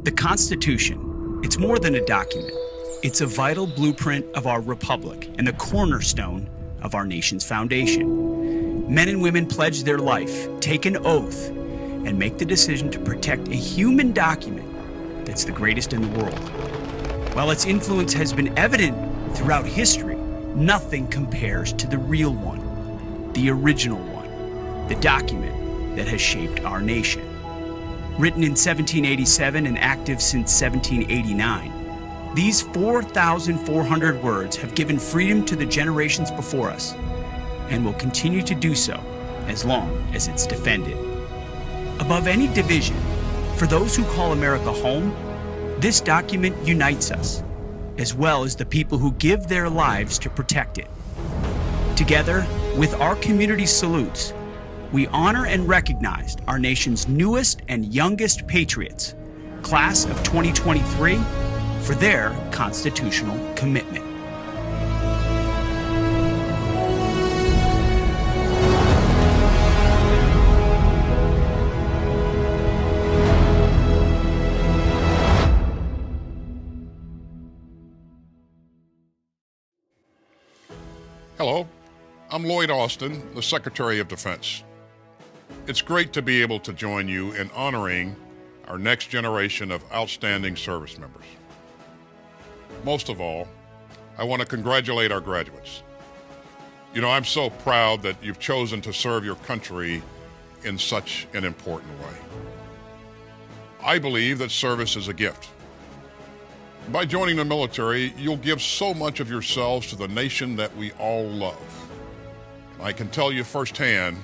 The Constitution, it's more than a document. It's a vital blueprint of our republic and the cornerstone of our nation's foundation. Men and women pledge their life, take an oath, and make the decision to protect a human document that's the greatest in the world. While its influence has been evident throughout history, nothing compares to the real one, the original one, the document that has shaped our nation. Written in 1787 and active since 1789, these 4,400 words have given freedom to the generations before us and will continue to do so as long as it's defended. Above any division, for those who call America home, this document unites us, as well as the people who give their lives to protect it. Together, with our community salutes, we honor and recognize our nation's newest and youngest patriots, class of 2023, for their constitutional commitment. Hello, I'm Lloyd Austin, the Secretary of Defense. It's great to be able to join you in honoring our next generation of outstanding service members. Most of all, I want to congratulate our graduates. You know, I'm so proud that you've chosen to serve your country in such an important way. I believe that service is a gift. By joining the military, you'll give so much of yourselves to the nation that we all love. I can tell you firsthand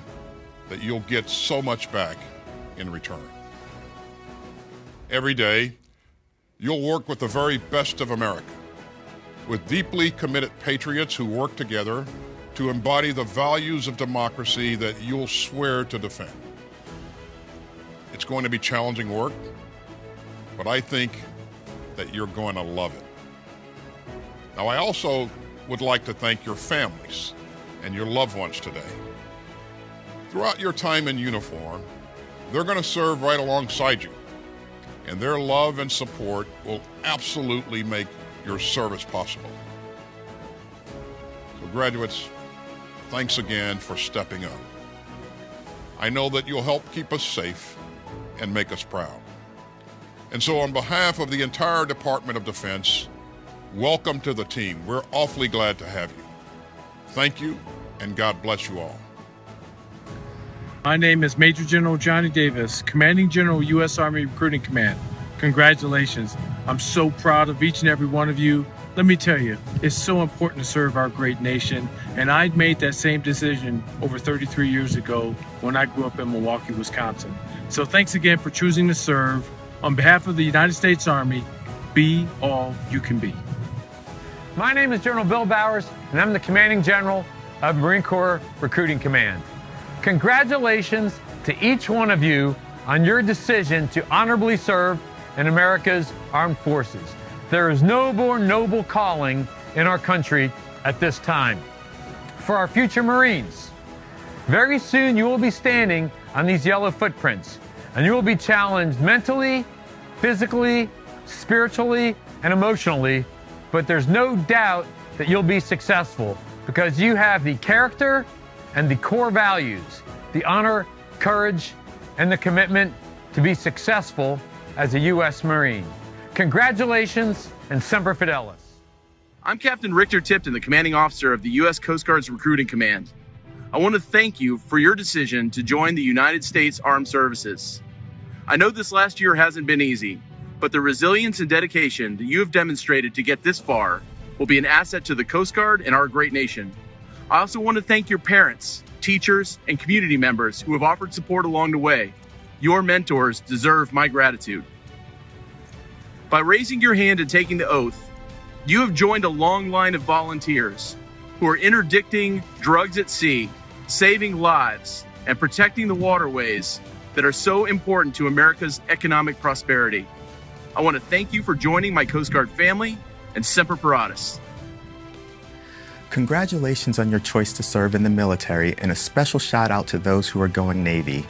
that you'll get so much back in return. Every day, you'll work with the very best of America, with deeply committed patriots who work together to embody the values of democracy that you'll swear to defend. It's going to be challenging work, but I think that you're going to love it. Now, I also would like to thank your families and your loved ones today. Throughout your time in uniform, they're going to serve right alongside you, and their love and support will absolutely make your service possible. So graduates, thanks again for stepping up. I know that you'll help keep us safe and make us proud. And so on behalf of the entire Department of Defense, welcome to the team. We're awfully glad to have you. Thank you, and God bless you all. My name is Major General Johnny Davis, Commanding General, U.S. Army Recruiting Command. Congratulations. I'm so proud of each and every one of you. Let me tell you, it's so important to serve our great nation, and I made that same decision over 33 years ago when I grew up in Milwaukee, Wisconsin. So thanks again for choosing to serve. On behalf of the United States Army, be all you can be. My name is General Bill Bowers, and I'm the Commanding General of Marine Corps Recruiting Command. Congratulations to each one of you on your decision to honorably serve in America's armed forces. There is no more noble calling in our country at this time. For our future Marines, very soon you will be standing on these yellow footprints, and you will be challenged mentally, physically, spiritually, and emotionally, but there's no doubt that you'll be successful because you have the character and the core values, the honor, courage, and the commitment to be successful as a U.S. Marine. Congratulations and Semper Fidelis. I'm Captain Richter Tipton, the commanding officer of the U.S. Coast Guard's Recruiting Command. I want to thank you for your decision to join the United States Armed Services. I know this last year hasn't been easy, but the resilience and dedication that you have demonstrated to get this far will be an asset to the Coast Guard and our great nation. I also want to thank your parents, teachers, and community members who have offered support along the way. Your mentors deserve my gratitude. By raising your hand and taking the oath, you have joined a long line of volunteers who are interdicting drugs at sea, saving lives, and protecting the waterways that are so important to America's economic prosperity. I want to thank you for joining my Coast Guard family, and Semper Paratus. Congratulations on your choice to serve in the military, and a special shout out to those who are going Navy.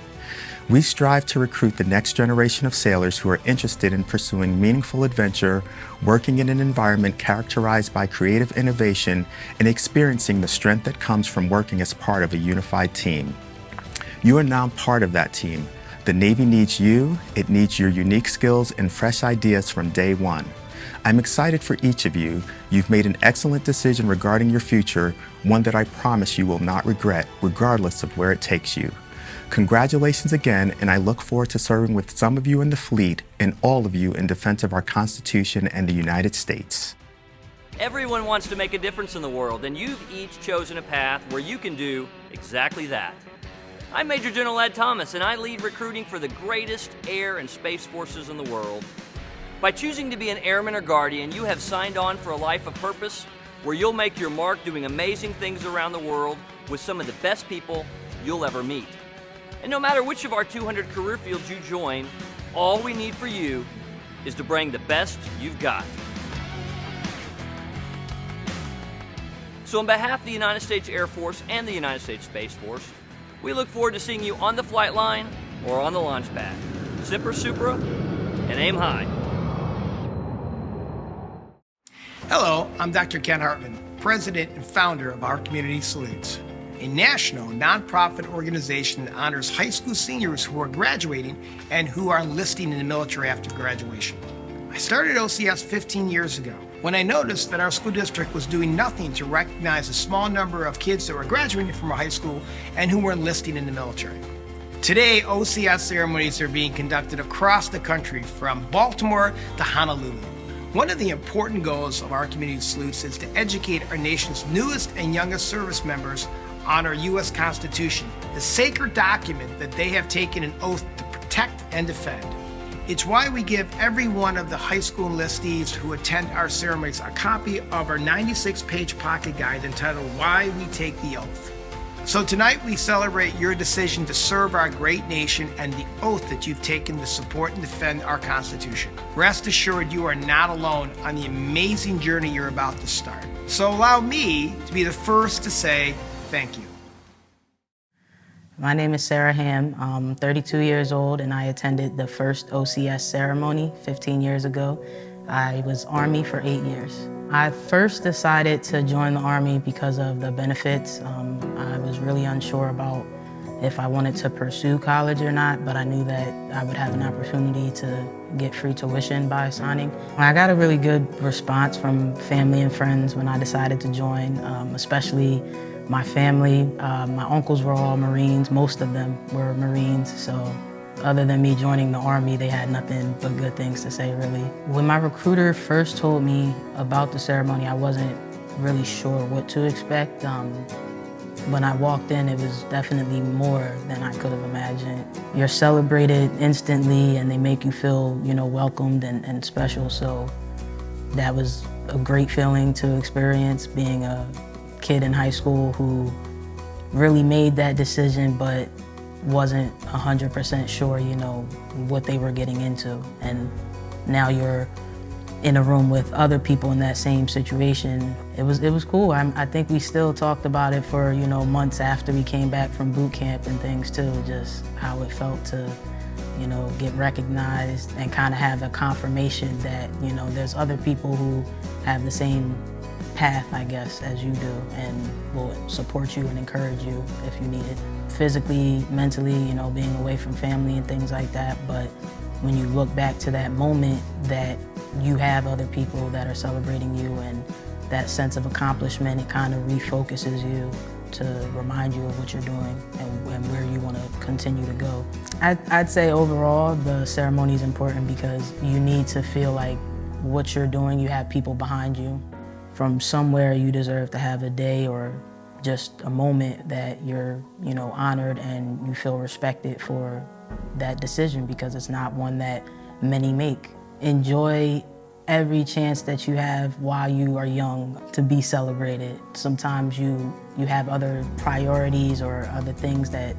We strive to recruit the next generation of sailors who are interested in pursuing meaningful adventure, working in an environment characterized by creative innovation, and experiencing the strength that comes from working as part of a unified team. You are now part of that team. The Navy needs you, it needs your unique skills and fresh ideas from day one. I'm excited for each of you. You've made an excellent decision regarding your future, one that I promise you will not regret, regardless of where it takes you. Congratulations again, and I look forward to serving with some of you in the fleet and all of you in defense of our Constitution and the United States. Everyone wants to make a difference in the world, and you've each chosen a path where you can do exactly that. I'm Major General Ed Thomas, and I lead recruiting for the greatest air and space forces in the world. By choosing to be an airman or guardian, you have signed on for a life of purpose where you'll make your mark doing amazing things around the world with some of the best people you'll ever meet. And no matter which of our 200 career fields you join, all we need for you is to bring the best you've got. So on behalf of the United States Air Force and the United States Space Force, we look forward to seeing you on the flight line or on the launch pad. Semper Supra and aim high. Hello, I'm Dr. Ken Hartman, President and founder of Our Community Salutes, a national nonprofit organization that honors high school seniors who are graduating and who are enlisting in the military after graduation. I started OCS 15 years ago when I noticed that our school district was doing nothing to recognize a small number of kids that were graduating from our high school and who were enlisting in the military. Today, OCS ceremonies are being conducted across the country from Baltimore to Honolulu. One of the important goals of Our Community Salutes is to educate our nation's newest and youngest service members on our U.S. Constitution, the sacred document that they have taken an oath to protect and defend. It's why we give every one of the high school enlistees who attend our ceremonies a copy of our 96-page pocket guide entitled Why We Take the Oath. So tonight we celebrate your decision to serve our great nation and the oath that you've taken to support and defend our Constitution. Rest assured you are not alone on the amazing journey you're about to start. So allow me to be the first to say thank you. My name is Sarah Ham. I'm 32 years old and I attended the first OCS ceremony 15 years ago. I was Army for 8 years. I first decided to join the Army because of the benefits. I was really unsure about if I wanted to pursue college or not, but I knew that I would have an opportunity to get free tuition by signing. I got a really good response from family and friends when I decided to join, especially my family. My uncles were all Marines, most of them were Marines, so other than me joining the Army, they had nothing but good things to say, really. When my recruiter first told me about the ceremony, I wasn't really sure what to expect. When I walked in, it was definitely more than I could have imagined. You're celebrated instantly and they make you feel, welcomed and special, so that was a great feeling to experience, being a kid in high school who really made that decision but wasn't 100% sure, what they were getting into. And now you're in a room with other people in that same situation. It was cool. I think we still talked about it for, months after we came back from boot camp and things too, just how it felt to, get recognized and kind of have a confirmation that, there's other people who have the same path, I guess, as you do, and will support you and encourage you if you need it. Physically, mentally, you know, being away from family and things like that, but when you look back to that moment that you have other people that are celebrating you and that sense of accomplishment, it kind of refocuses you to remind you of what you're doing and where you want to continue to go. I'd say overall the ceremony is important because you need to feel like what you're doing, you have people behind you. From somewhere you deserve to have a day or just a moment that you're, you know, honored and you feel respected for that decision because it's not one that many make. Enjoy every chance that you have while you are young to be celebrated. Sometimes you have other priorities or other things that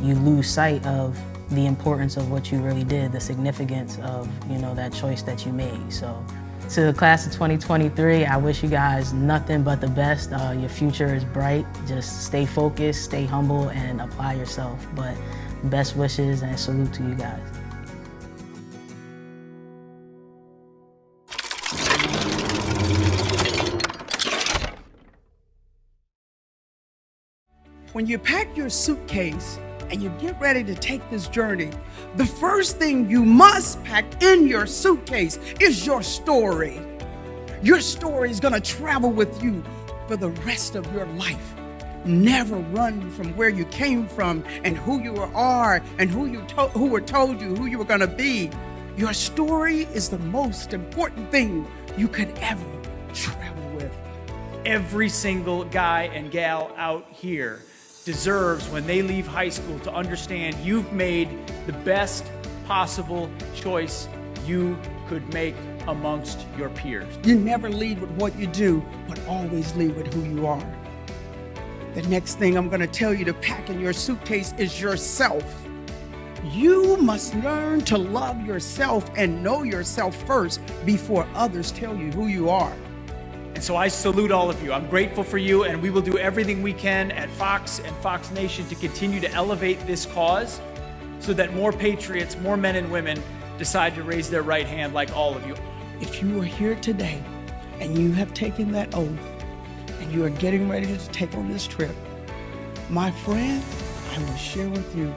you lose sight of the importance of what you really did, the significance of, you know, that choice that you made. So to the class of 2023, I wish you guys nothing but the best. Your future is bright. Just stay focused, stay humble, and apply yourself. But best wishes and salute to you guys. When you pack your suitcase and you get ready to take this journey, the first thing you must pack in your suitcase is your story. Your story is gonna travel with you for the rest of your life. Never run from where you came from and who you are and who were told you who you were gonna be. Your story is the most important thing you could ever travel with. Every single guy and gal out here deserves, when they leave high school, to understand you've made the best possible choice you could make amongst your peers. You never lead with what you do, but always lead with who you are. The next thing I'm gonna tell you to pack in your suitcase is yourself. You must learn to love yourself and know yourself first before others tell you who you are. And so I salute all of you. I'm grateful for you, and we will do everything we can at Fox and Fox Nation to continue to elevate this cause so that more patriots, more men and women decide to raise their right hand like all of you. If you are here today and you have taken that oath and you are getting ready to take on this trip, my friend, I will share with you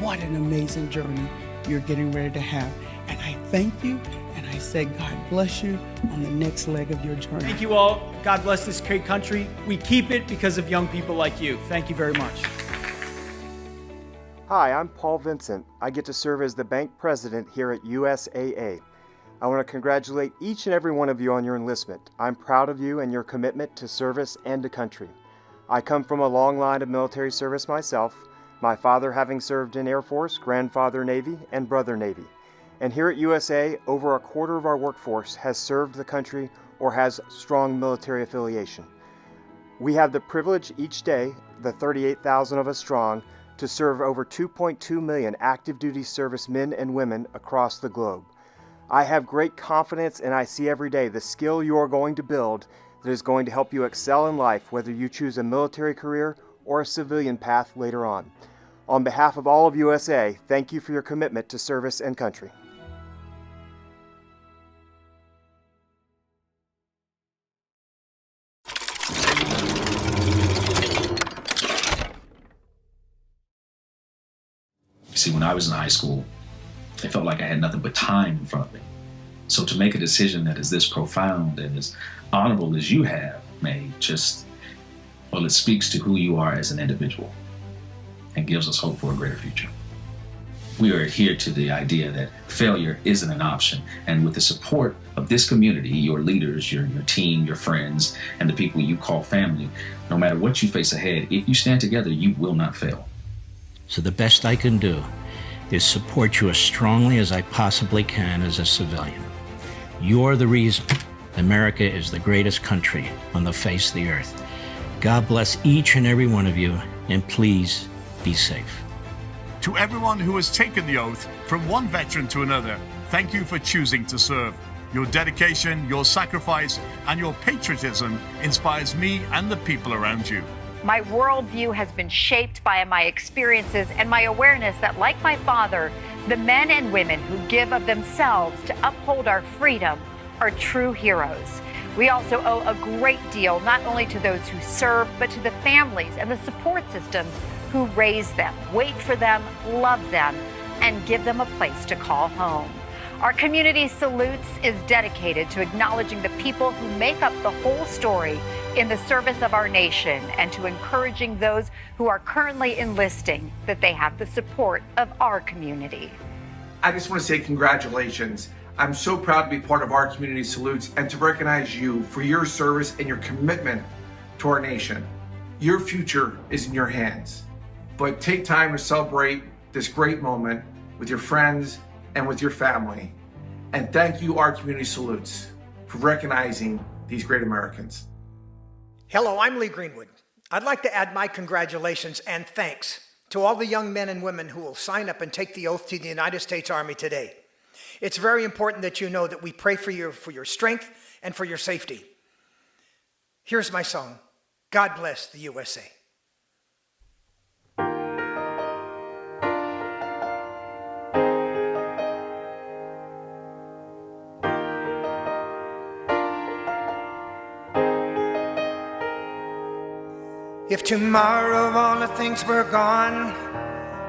what an amazing journey you're getting ready to have. And I thank you, and I say God bless you on the next leg of your journey. Thank you all. God bless this great country. We keep it because of young people like you. Thank you very much. Hi, I'm Paul Vincent. I get to serve as the bank president here at USAA. I want to congratulate each and every one of you on your enlistment. I'm proud of you and your commitment to service and to country. I come from a long line of military service myself, my father having served in Air Force, grandfather Navy, and brother Navy. And here at USA, over a quarter of our workforce has served the country or has strong military affiliation. We have the privilege each day, the 38,000 of us strong, to serve over 2.2 million active duty servicemen and women across the globe. I have great confidence, and I see every day the skill you are going to build that is going to help you excel in life, whether you choose a military career or a civilian path later on. On behalf of all of USA, thank you for your commitment to service and country. See, when I was in high school, I felt like I had nothing but time in front of me. So to make a decision that is this profound and as honorable as you have made, it speaks to who you are as an individual and gives us hope for a greater future. We are adhered to the idea that failure isn't an option, and with the support of this community, your leaders, your team, your friends, and the people you call family, no matter what you face ahead, if you stand together, you will not fail. So the best I can do is support you as strongly as I possibly can as a civilian. You're the reason America is the greatest country on the face of the earth. God bless each and every one of you, and please be safe. To everyone who has taken the oath, from one veteran to another, thank you for choosing to serve. Your dedication, your sacrifice, and your patriotism inspires me and the people around you. My worldview has been shaped by my experiences and my awareness that, like my father, the men and women who give of themselves to uphold our freedom are true heroes. We also owe a great deal not only to those who serve, but to the families and the support systems who raise them, wait for them, love them, and give them a place to call home. Our Community Salutes is dedicated to acknowledging the people who make up the whole story in the service of our nation and to encouraging those who are currently enlisting that they have the support of our community. I just want to say congratulations. I'm so proud to be part of our Community Salutes and to recognize you for your service and your commitment to our nation. Your future is in your hands, but take time to celebrate this great moment with your friends and with your family. And thank you, our Community Salutes, for recognizing these great Americans. Hello, I'm Lee Greenwood. I'd like to add my congratulations and thanks to all the young men and women who will sign up and take the oath to the United States Army today. It's very important that you know that we pray for your strength and for your safety. Here's my song, God Bless the USA. If tomorrow all the things were gone,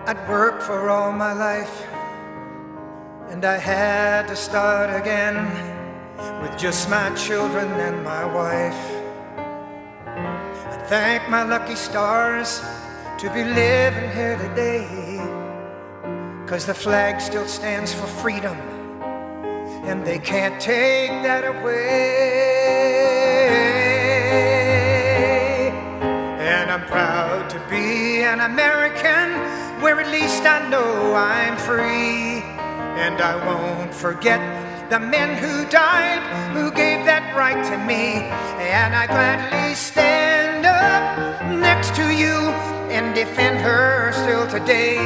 I'd work for all my life, and I had to start again with just my children and my wife. I thank my lucky stars to be living here today, 'cause the flag still stands for freedom, and they can't take that away. And I'm proud to be an American, where at least I know I'm free. And I won't forget the men who died, who gave that right to me. And I gladly stand up next to you and defend her still today.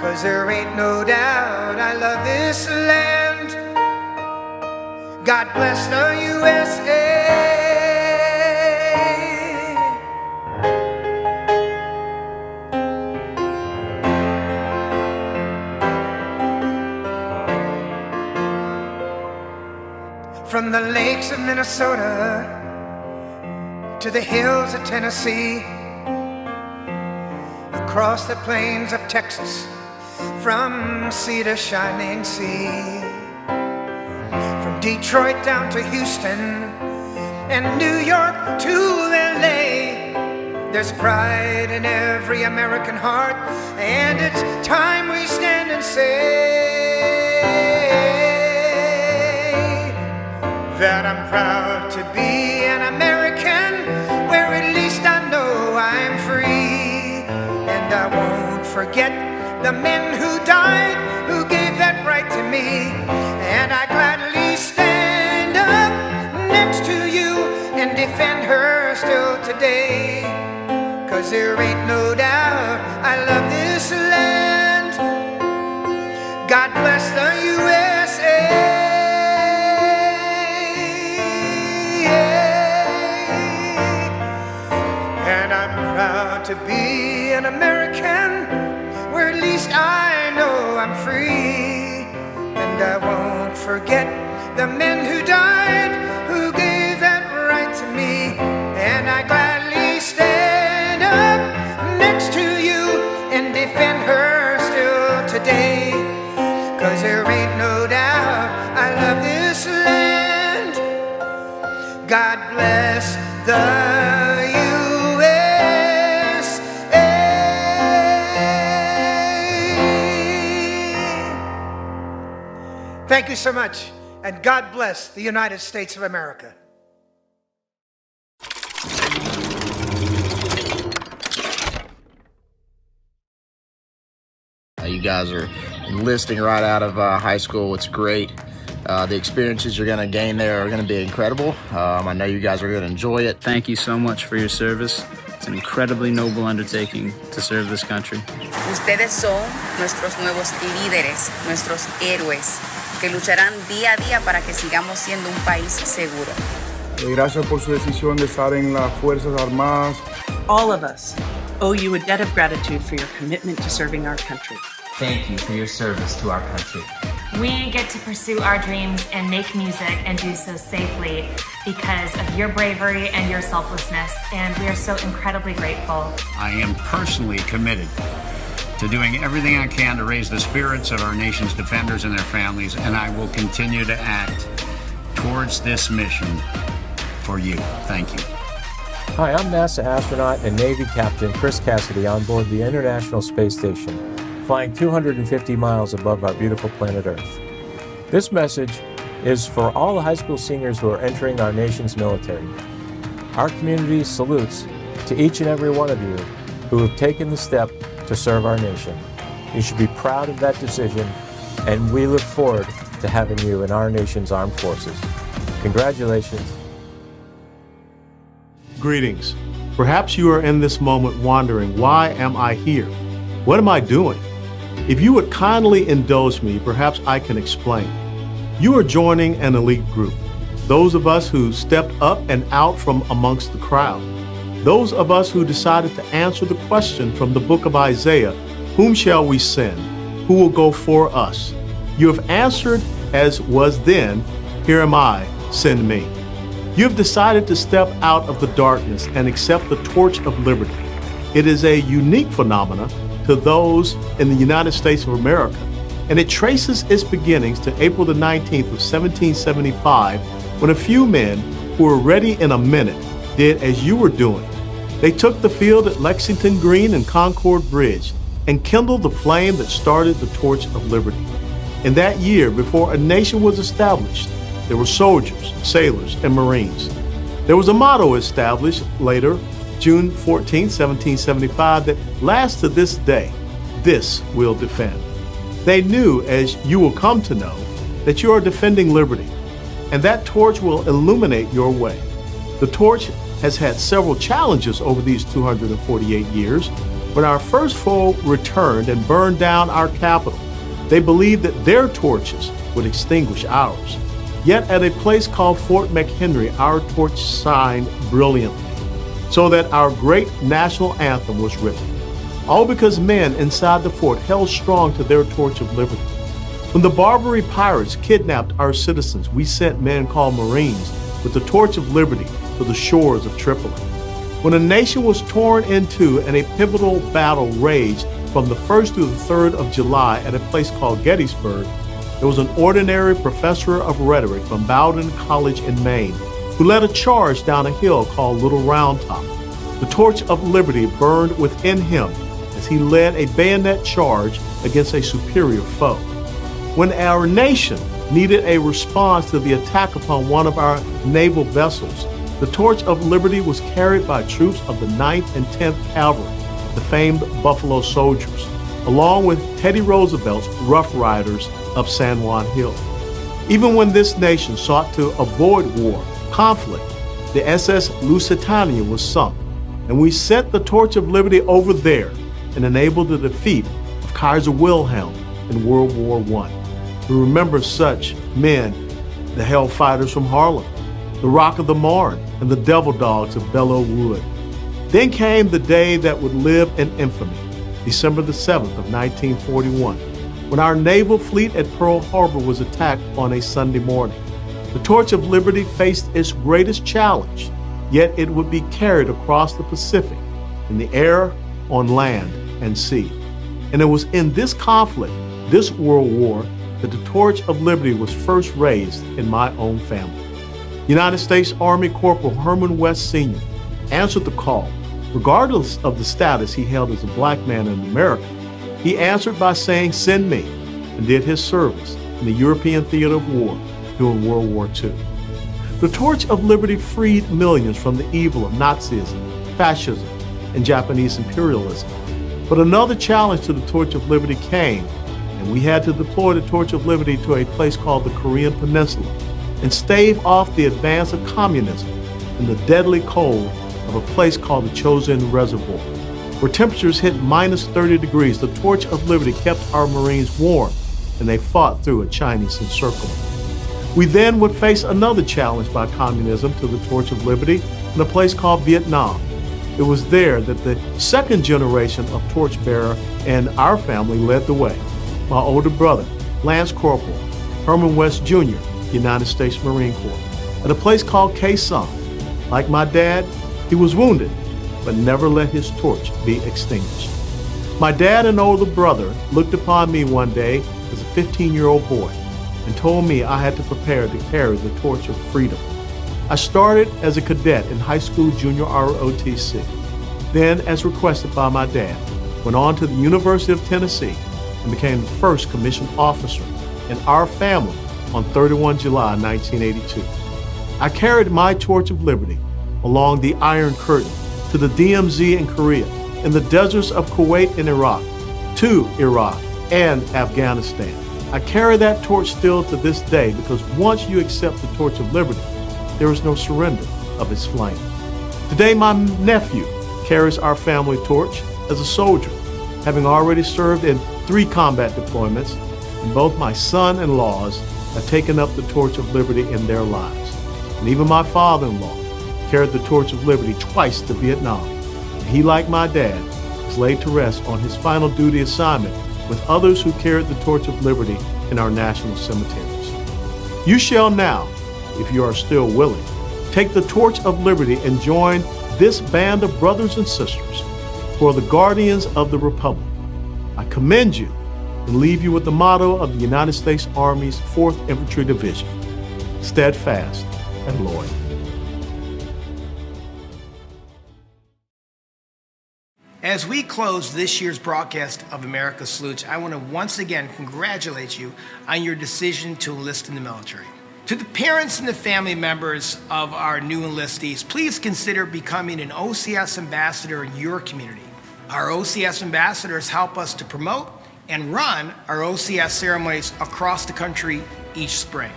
'Cause there ain't no doubt I love this land. God bless the USA. From the lakes of Minnesota to the hills of Tennessee, across the plains of Texas, from sea to shining sea, from Detroit down to Houston and New York to LA, there's pride in every American heart, and it's time we stand and say that I'm proud to be an American, where at least I know I'm free. And I won't forget the men who died, who gave that right to me. And I gladly stand up next to you and defend her still today. 'Cause there ain't no doubt I love this land. God bless the USA. And I'm proud to be an American, where at least I know I'm free. And I won't forget the men who died, who gave that right to me. And I gladly stand up next to you and defend her still today. 'Cause there ain't no doubt I love this land. God bless the Thank you so much, and God bless the United States of America. You guys are enlisting right out of high school. It's great. The experiences you're going to gain there are going to be incredible. I know you guys are going to enjoy it. Thank you so much for your service. It's an incredibly noble undertaking to serve this country. Ustedes son nuestros nuevos líderes, nuestros héroes, que lucharán día a día para que sigamos siendo un país seguro. Gracias por su decisión de estar en las Fuerzas Armadas. All of us owe you a debt of gratitude for your commitment to serving our country. Thank you for your service to our country. We get to pursue our dreams and make music and do so safely. because of your bravery and your selflessness, and we are so incredibly grateful. I am personally committed to doing everything I can to raise the spirits of our nation's defenders and their families, and I will continue to act towards this mission for you. Thank you. Hi, I'm NASA astronaut and Navy Captain Chris Cassidy on board the International Space Station, flying 250 miles above our beautiful planet Earth. This message is for all the high school seniors who are entering our nation's military. Our community salutes to each and every one of you who have taken the step to serve our nation. You should be proud of that decision, and we look forward to having you in our nation's armed forces. Congratulations. Greetings. Perhaps you are in this moment wondering, why am I here? What am I doing? If you would kindly indulge me, perhaps I can explain. You are joining an elite group. Those of us who stepped up and out from amongst the crowd. Those of us who decided to answer the question from the book of Isaiah, whom shall we send? Who will go for us? You have answered as was then, here am I, send me. You have decided to step out of the darkness and accept the torch of liberty. It is a unique phenomenon to those in the United States of America, and it traces its beginnings to April the 19th of 1775, when a few men who were ready in a minute did as you were doing. They took the field at Lexington Green and Concord Bridge and kindled the flame that started the torch of liberty. In that year, before a nation was established, there were soldiers, sailors, and Marines. There was a motto established later, June 14, 1775, that lasts to this day: this we'll defend. They knew, as you will come to know, that you are defending liberty, and that torch will illuminate your way. The torch has had several challenges over these 248 years. When our first foe returned and burned down our capital, they believed that their torches would extinguish ours. Yet at a place called Fort McHenry, our torch shined brilliantly, so that our great national anthem was written. All because men inside the fort held strong to their torch of liberty. When the Barbary pirates kidnapped our citizens, we sent men called Marines with the torch of liberty to the shores of Tripoli. When a nation was torn in two and a pivotal battle raged from the 1st through the 3rd of July at a place called Gettysburg, there was an ordinary professor of rhetoric from Bowdoin College in Maine who led a charge down a hill called Little Round Top. The torch of liberty burned within him as he led a bayonet charge against a superior foe. When our nation needed a response to the attack upon one of our naval vessels, the torch of liberty was carried by troops of the 9th and 10th Cavalry, the famed Buffalo Soldiers, along with Teddy Roosevelt's Rough Riders of San Juan Hill. Even when this nation sought to avoid war, conflict, the SS Lusitania was sunk, and we set the torch of liberty over there and enabled the defeat of Kaiser Wilhelm in World War I. We remember such men, the Hellfighters from Harlem, the Rock of the Marne, and the Devil Dogs of Belleau Wood. Then came the day that would live in infamy, December the 7th of 1941, when our naval fleet at Pearl Harbor was attacked on a Sunday morning. The torch of liberty faced its greatest challenge, yet it would be carried across the Pacific, in the air, on land, and sea. And it was in this conflict, this world war, that the torch of liberty was first raised in my own family. United States Army Corporal Herman West Sr. answered the call. Regardless of the status he held as a black man in America, he answered by saying, "Send me," and did his service in the European theater of war during World War II. The torch of liberty freed millions from the evil of Nazism, fascism, and Japanese imperialism. But another challenge to the torch of liberty came, and we had to deploy the torch of liberty to a place called the Korean Peninsula and stave off the advance of communism in the deadly cold of a place called the Chosin Reservoir. Where temperatures hit minus 30 degrees, the torch of liberty kept our Marines warm, and they fought through a Chinese encirclement. We then would face another challenge by communism to the torch of liberty in a place called Vietnam. It was there that the second generation of torchbearer in our family led the way. My older brother, Lance Corporal Herman West Jr., United States Marine Corps. at a place called Quezon. Like my dad, he was wounded, but never let his torch be extinguished. My dad and older brother looked upon me one day as a 15-year-old boy and told me I had to prepare to carry the torch of freedom. I started as a cadet in high school junior ROTC. Then, as requested by my dad, went on to the University of Tennessee and became the first commissioned officer in our family on 31 July 1982. I carried my torch of liberty along the Iron Curtain to the DMZ in Korea, in the deserts of Kuwait and Iraq, to Iraq and Afghanistan. I carry that torch still to this day because once you accept the torch of liberty, there is no surrender of its flame. Today, my nephew carries our family torch as a soldier, having already served in 3 combat deployments, and both my son-in-laws have taken up the torch of liberty in their lives. And even my father-in-law carried the torch of liberty twice to Vietnam. And he, like my dad, is laid to rest on his final duty assignment with others who carried the torch of liberty in our national cemeteries. You shall now, if you are still willing, take the torch of liberty and join this band of brothers and sisters who are the guardians of the Republic. I commend you and leave you with the motto of the United States Army's 4th Infantry Division: steadfast and loyal. As we close this year's broadcast of America Salutes, I want to once again congratulate you on your decision to enlist in the military. To the parents and the family members of our new enlistees, please consider becoming an OCS ambassador in your community. Our OCS ambassadors help us to promote and run our OCS ceremonies across the country each spring.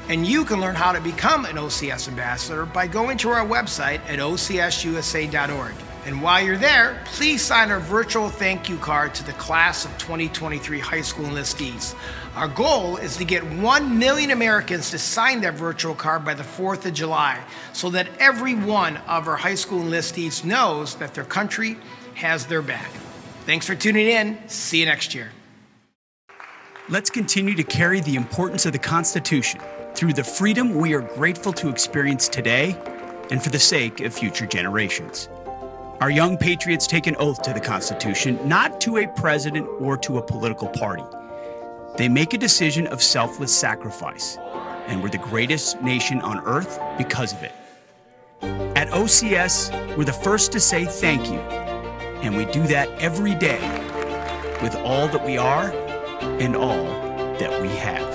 And you can learn how to become an OCS ambassador by going to our website at ocsusa.org. And while you're there, please sign our virtual thank you card to the class of 2023 high school enlistees. Our goal is to get 1 million Americans to sign that virtual card by the 4th of July so that every one of our high school enlistees knows that their country has their back. Thanks for tuning in. See you next year. Let's continue to carry the importance of the Constitution through the freedom we are grateful to experience today and for the sake of future generations. Our young patriots take an oath to the Constitution, not to a president or to a political party. They make a decision of selfless sacrifice, and we're the greatest nation on earth because of it. At OCS, we're the first to say thank you, and we do that every day with all that we are and all that we have.